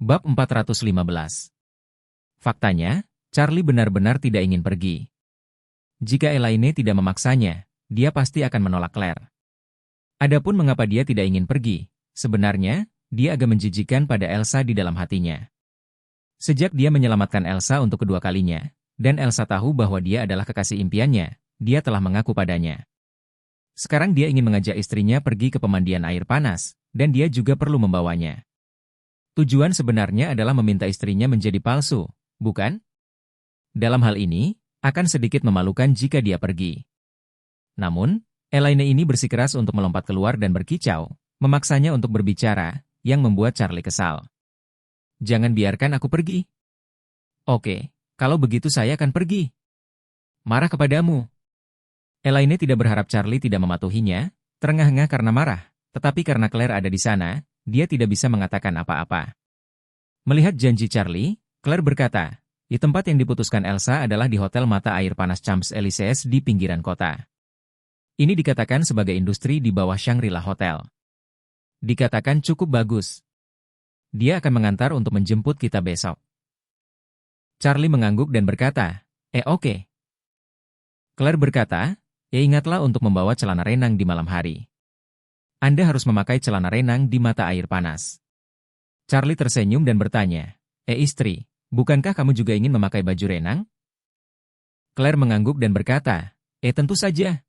Bab 415. Faktanya, Charlie benar-benar tidak ingin pergi. Jika Elaine tidak memaksanya, dia pasti akan menolak Claire. Adapun mengapa dia tidak ingin pergi, sebenarnya, dia agak menjijikan pada Elsa di dalam hatinya. Sejak dia menyelamatkan Elsa untuk kedua kalinya, dan Elsa tahu bahwa dia adalah kekasih impiannya, dia telah mengaku padanya. Sekarang dia ingin mengajak istrinya pergi ke pemandian air panas, dan dia juga perlu membawanya. Tujuan sebenarnya adalah meminta istrinya menjadi palsu, bukan? Dalam hal ini, akan sedikit memalukan jika dia pergi. Namun, Elaine ini bersikeras untuk melompat keluar dan berkicau, memaksanya untuk berbicara, yang membuat Charlie kesal. Jangan biarkan aku pergi. Oke, kalau begitu saya akan pergi. Marah kepadamu. Elaine tidak berharap Charlie tidak mematuhinya, terengah-engah karena marah, tetapi karena Claire ada di sana, dia tidak bisa mengatakan apa-apa. Melihat janji Charlie, Claire berkata, di tempat yang diputuskan Elsa adalah di Hotel Mata Air Panas Champs-Élysées di pinggiran kota. Ini dikatakan sebagai industri di bawah Shangri-La Hotel. Dikatakan cukup bagus. Dia akan mengantar untuk menjemput kita besok. Charlie mengangguk dan berkata, oke. Claire berkata, ingatlah untuk membawa celana renang di malam hari. Anda harus memakai celana renang di mata air panas. Charlie tersenyum dan bertanya, istri, bukankah kamu juga ingin memakai baju renang? Claire mengangguk dan berkata, tentu saja.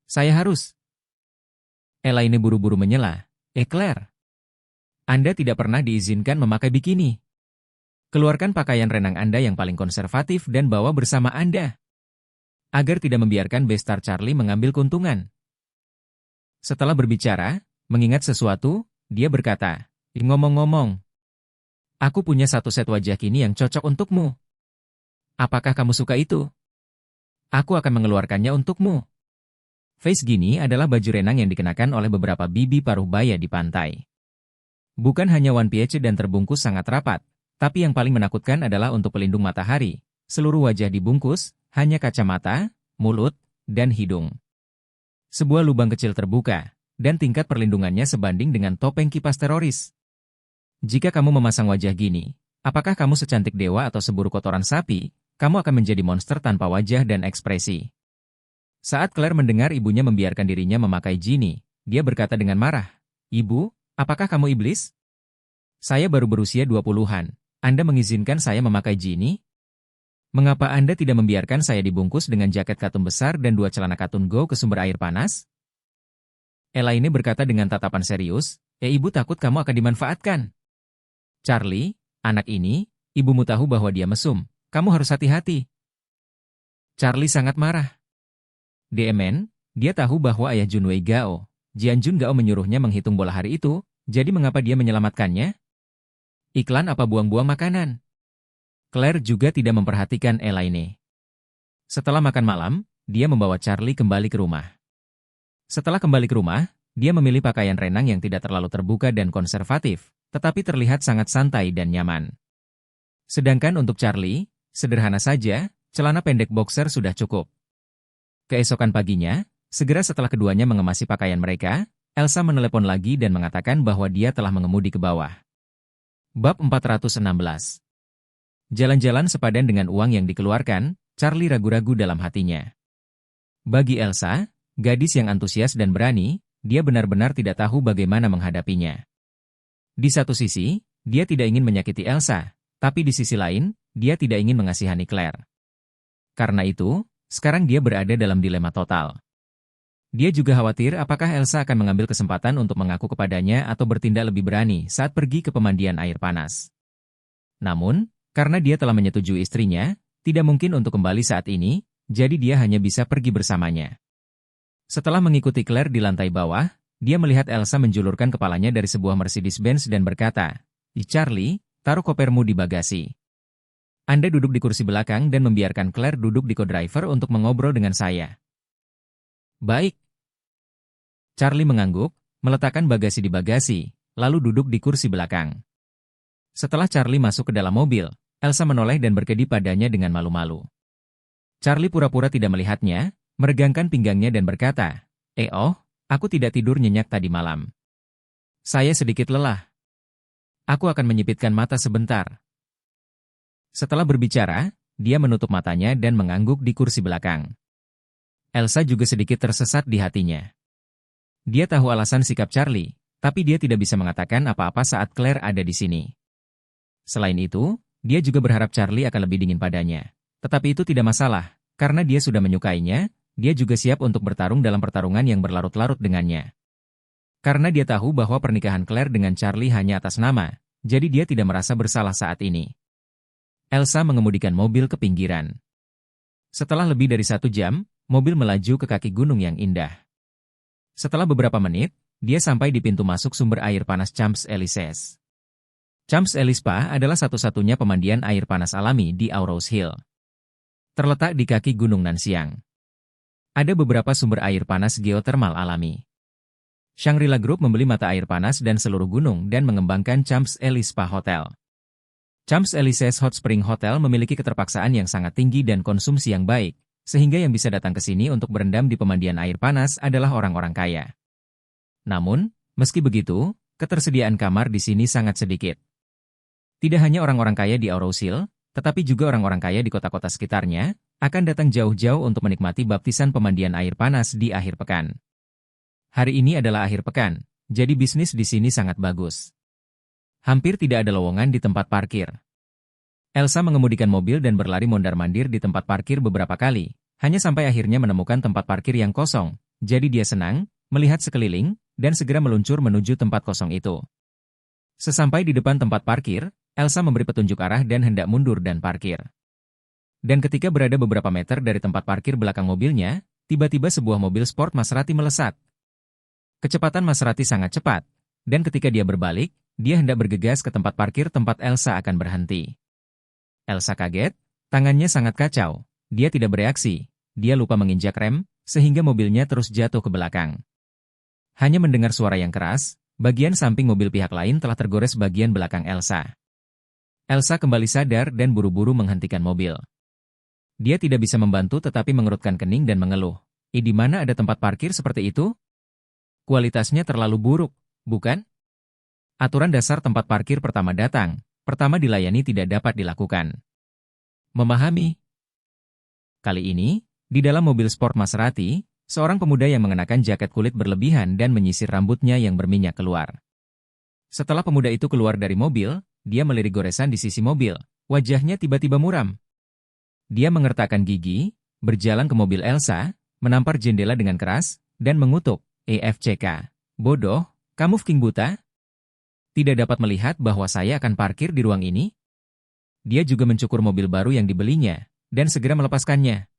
Saya harus. Elaine buru-buru menyela, Claire. Anda tidak pernah diizinkan memakai bikini. Keluarkan pakaian renang Anda yang paling konservatif dan bawa bersama Anda. Agar tidak membiarkan bestar Charlie mengambil keuntungan. Setelah berbicara, mengingat sesuatu, dia berkata, ngomong-ngomong, aku punya satu set wajah kini yang cocok untukmu. Apakah kamu suka itu? Aku akan mengeluarkannya untukmu. Face gini adalah baju renang yang dikenakan oleh beberapa bibi paruh baya di pantai. Bukan hanya one piece dan terbungkus sangat rapat, tapi yang paling menakutkan adalah untuk pelindung matahari. Seluruh wajah dibungkus, hanya kacamata, mulut, dan hidung. Sebuah lubang kecil terbuka, dan tingkat perlindungannya sebanding dengan topeng kipas teroris. Jika kamu memasang wajah gini, apakah kamu secantik dewa atau seburuk kotoran sapi, kamu akan menjadi monster tanpa wajah dan ekspresi. Saat Claire mendengar ibunya membiarkan dirinya memakai gini, dia berkata dengan marah, Ibu, apakah kamu iblis? Saya baru berusia 20-an, Anda mengizinkan saya memakai gini? Mengapa Anda tidak membiarkan saya dibungkus dengan jaket katun besar dan 2 celana katun go ke sumber air panas? Elaine berkata dengan tatapan serius, ibu takut kamu akan dimanfaatkan. Charlie, anak ini, ibumu tahu bahwa dia mesum, kamu harus hati-hati. Charlie sangat marah. Demen, dia tahu bahwa ayah Junwei Gao, Jianjun Gao menyuruhnya menghitung bola hari itu, jadi mengapa dia menyelamatkannya? Iklan apa buang-buang makanan? Claire juga tidak memperhatikan Elaine. Setelah makan malam, dia membawa Charlie kembali ke rumah. Setelah kembali ke rumah, dia memilih pakaian renang yang tidak terlalu terbuka dan konservatif, tetapi terlihat sangat santai dan nyaman. Sedangkan untuk Charlie, sederhana saja, celana pendek boxer sudah cukup. Keesokan paginya, segera setelah keduanya mengemasi pakaian mereka, Elsa menelepon lagi dan mengatakan bahwa dia telah mengemudi ke bawah. Bab 416. Jalan-jalan sepadan dengan uang yang dikeluarkan, Charlie ragu-ragu dalam hatinya. Bagi Elsa, gadis yang antusias dan berani, dia benar-benar tidak tahu bagaimana menghadapinya. Di satu sisi, dia tidak ingin menyakiti Elsa, tapi di sisi lain, dia tidak ingin mengasihani Claire. Karena itu, sekarang dia berada dalam dilema total. Dia juga khawatir apakah Elsa akan mengambil kesempatan untuk mengaku kepadanya atau bertindak lebih berani saat pergi ke pemandian air panas. Namun, karena dia telah menyetujui istrinya, tidak mungkin untuk kembali saat ini, jadi dia hanya bisa pergi bersamanya. Setelah mengikuti Claire di lantai bawah, dia melihat Elsa menjulurkan kepalanya dari sebuah Mercedes-Benz dan berkata, Charlie, taruh kopermu di bagasi. Anda duduk di kursi belakang dan membiarkan Claire duduk di co-driver untuk mengobrol dengan saya. Baik. Charlie mengangguk, meletakkan bagasi di bagasi, lalu duduk di kursi belakang. Setelah Charlie masuk ke dalam mobil, Elsa menoleh dan berkedip padanya dengan malu-malu. Charlie pura-pura tidak melihatnya, meregangkan pinggangnya dan berkata, aku tidak tidur nyenyak tadi malam. Saya sedikit lelah. Aku akan menyipitkan mata sebentar. Setelah berbicara, dia menutup matanya dan mengangguk di kursi belakang. Elsa juga sedikit tersesat di hatinya. Dia tahu alasan sikap Charlie, tapi dia tidak bisa mengatakan apa-apa saat Claire ada di sini. Selain itu, dia juga berharap Charlie akan lebih dingin padanya. Tetapi itu tidak masalah, karena dia sudah menyukainya, dia juga siap untuk bertarung dalam pertarungan yang berlarut-larut dengannya. Karena dia tahu bahwa pernikahan Claire dengan Charlie hanya atas nama, jadi dia tidak merasa bersalah saat ini. Elsa mengemudikan mobil ke pinggiran. Setelah lebih dari 1 jam, mobil melaju ke kaki gunung yang indah. Setelah beberapa menit, dia sampai di pintu masuk sumber air panas Champs-Élysées. Champs-Élysées Spa adalah satu-satunya pemandian air panas alami di Aurous Hill. Terletak di kaki Gunung Nanxiang. Ada beberapa sumber air panas geotermal alami. Shangri-La Group membeli mata air panas dan seluruh gunung dan mengembangkan Champs-Élysées Spa Hotel. Champs-Élysées Hot Spring Hotel memiliki keterpaksaan yang sangat tinggi dan konsumsi yang baik, sehingga yang bisa datang ke sini untuk berendam di pemandian air panas adalah orang-orang kaya. Namun, meski begitu, ketersediaan kamar di sini sangat sedikit. Tidak hanya orang-orang kaya di Aurous Hill, tetapi juga orang-orang kaya di kota-kota sekitarnya, akan datang jauh-jauh untuk menikmati baptisan pemandian air panas di akhir pekan. Hari ini adalah akhir pekan, jadi bisnis di sini sangat bagus. Hampir tidak ada lowongan di tempat parkir. Elsa mengemudikan mobil dan berlari mondar-mandir di tempat parkir beberapa kali, hanya sampai akhirnya menemukan tempat parkir yang kosong, jadi dia senang, melihat sekeliling, dan segera meluncur menuju tempat kosong itu. Sesampai di depan tempat parkir, Elsa memberi petunjuk arah dan hendak mundur dan parkir. Dan ketika berada beberapa meter dari tempat parkir belakang mobilnya, tiba-tiba sebuah mobil sport Maserati melesat. Kecepatan Maserati sangat cepat, dan ketika dia berbalik, dia hendak bergegas ke tempat parkir tempat Elsa akan berhenti. Elsa kaget, tangannya sangat kacau, dia tidak bereaksi, dia lupa menginjak rem, sehingga mobilnya terus jatuh ke belakang. Hanya mendengar suara yang keras, bagian samping mobil pihak lain telah tergores bagian belakang Elsa. Elsa kembali sadar dan buru-buru menghentikan mobil. Dia tidak bisa membantu tetapi mengerutkan kening dan mengeluh. Di mana ada tempat parkir seperti itu? Kualitasnya terlalu buruk, bukan? Aturan dasar tempat parkir pertama datang, pertama dilayani tidak dapat dilakukan. Memahami? Kali ini, di dalam mobil sport Maserati, seorang pemuda yang mengenakan jaket kulit berlebihan dan menyisir rambutnya yang berminyak keluar. Setelah pemuda itu keluar dari mobil, dia melirik goresan di sisi mobil, wajahnya tiba-tiba muram. Dia mengertakkan gigi, berjalan ke mobil Elsa, menampar jendela dengan keras, dan mengutuk. EFCK. Bodoh, kamu fucking buta? Tidak dapat melihat bahwa saya akan parkir di ruang ini? Dia juga mencukur mobil baru yang dibelinya, dan segera melepaskannya.